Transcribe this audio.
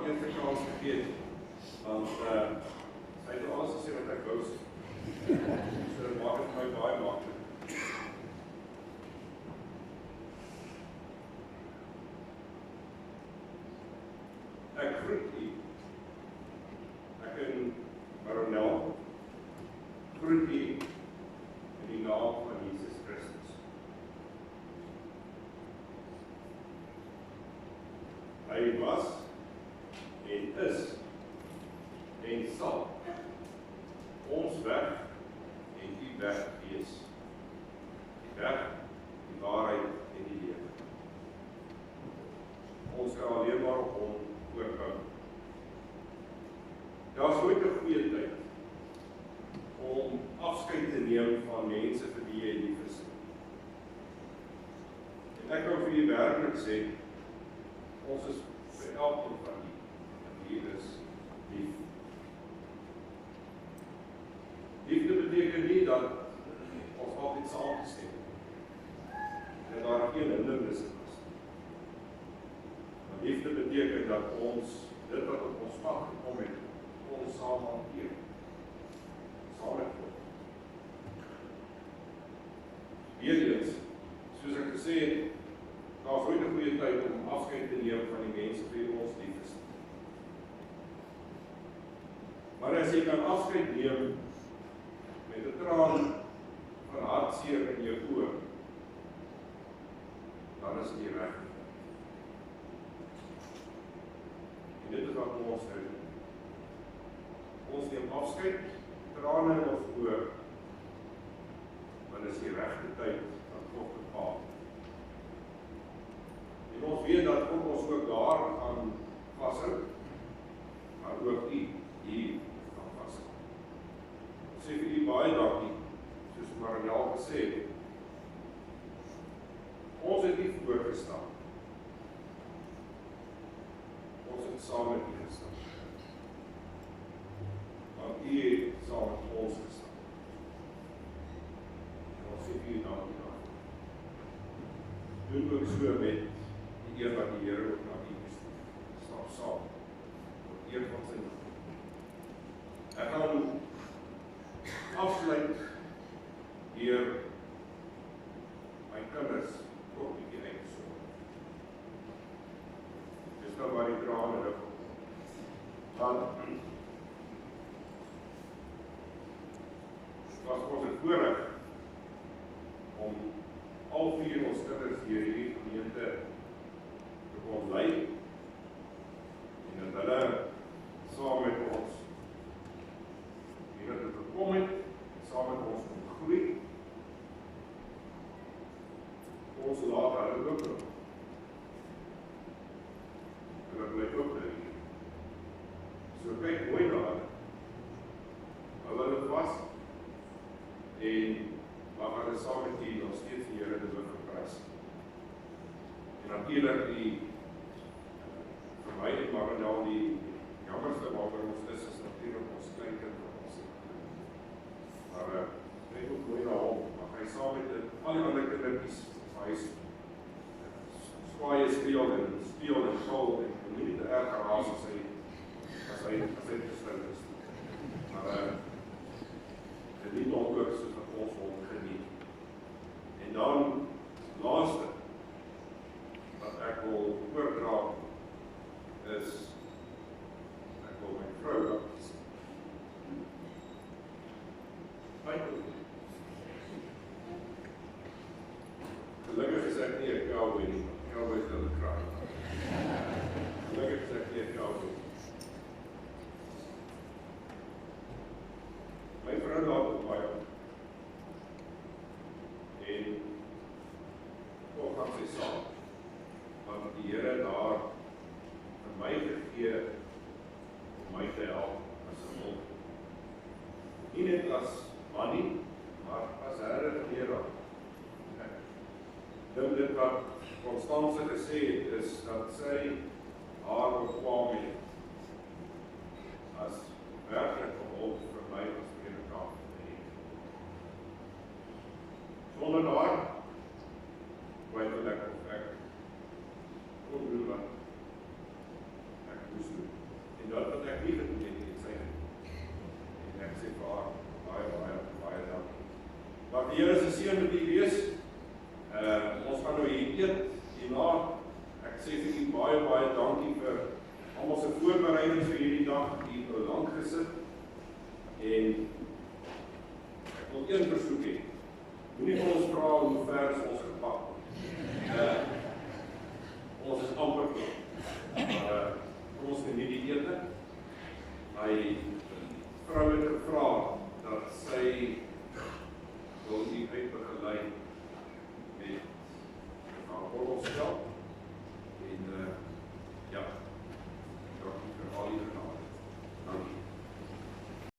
eerste kans gegee het, want sy het alles gesê wat ek wou sê. So dit maak het my baie maklik. Ek groet u. Ek en Maronel groet u in die naam van Jesus Christus. Hy was en is en sal ons weg en die weg wees. Die weg, die waarheid en die lewe. Ons kan alleen maar op hom oorbou. Daar is nooit 'n goeie tyd om afskeid te neem van mense vir wie jy lief is. En ek kan vir u werklik sê, ons is vir elkeen van u, en u is lief. Liefde beteken nie dat ons altyd saamgestem het, en daar geen hindernisse is. Maar liefde beteken dat ons, dit wat op ons pad gekom het, ons saam hanteer. Saam met God. Weereens, soos ek gesê het, daar is ooit 'n goeie tyd om afskeid te neem van die mense vir wie ons lief is. Maar as jy kan afskeid neem met 'n traan van hartseer in jou oë, dan is dit reg. En dit is wat ons nou doen. Ons neem afskeid, trane in ons oë, want dit is die regte tyd wat God bepaal. En ons weet dat God ons ook daar gaan vashou, maar ook u hier gaan vashou. Ek sê vir u baie dankie, soos Maronel gesê het. Ons het nie voorgestaan. Ons het saam met u gestaan. Want u het saam met ons gestaan. En ons sê vir u dankie daarvoor. Doen ook so met die eer wat die Here ook na u gestuur. Staan saam. Tot eer van sy naam. Ek gaan afsluit deur my kinders ook 'n bietjie uit te sorg. Dis nou waar die trane ruk. Want was ons het voorreg om al 4 ons kinders hier in die gemeente te kon lei en dat hulle saam met ons hier het gekom het, saam met ons kon groei. Ons laat hulle ook nog. En dat bly ook nou hier. So kyk mooi na hulle. Hou hulle vas en mag hulle saam met u nog steeds die Here te prys. En natuurlik die vir my en Maronel die jammerste waaroor ons is natuurlik ons kleinkind wat ons het. Maar kyk ook mooi na hom, mag hy saam met al die ander kindertjies hy skwaai speel en gil en nie te erg geraas as hy gesluit is. Maar geniet hom ook soos wat ons hom geniet. En dan laaste wat ek wil oordra is ek wil my vrou kies. Gelukkig is ek nie 'n cowboy nie. Cowboy is hulle kraai. Gelukkig is ek nie 'n cowboy. My vrou laat ook baie op. En toch gaan sy saam. Want die Here daar vir my gegee om my te help as 'n hulp. Nie net as man nie, maar as Here leraar. Dit wat Constance gesê het, is dat sy haar bekwam het as werklike hulp vir my as predikant. Sonder haar, twyfel ek of ek kon doen wat ek moes doen. lief het net en sy en ek sê vir haar, baie dankie. Maar die Here se seën met u wees. Ons gaan nou hier eet hierna. Ek sê vir u baie dankie vir almal se voorbereidings vir hierdie dag. U het lank gesit en ek wil een versoek hê. Moenie vir ons vra hoe ver is ons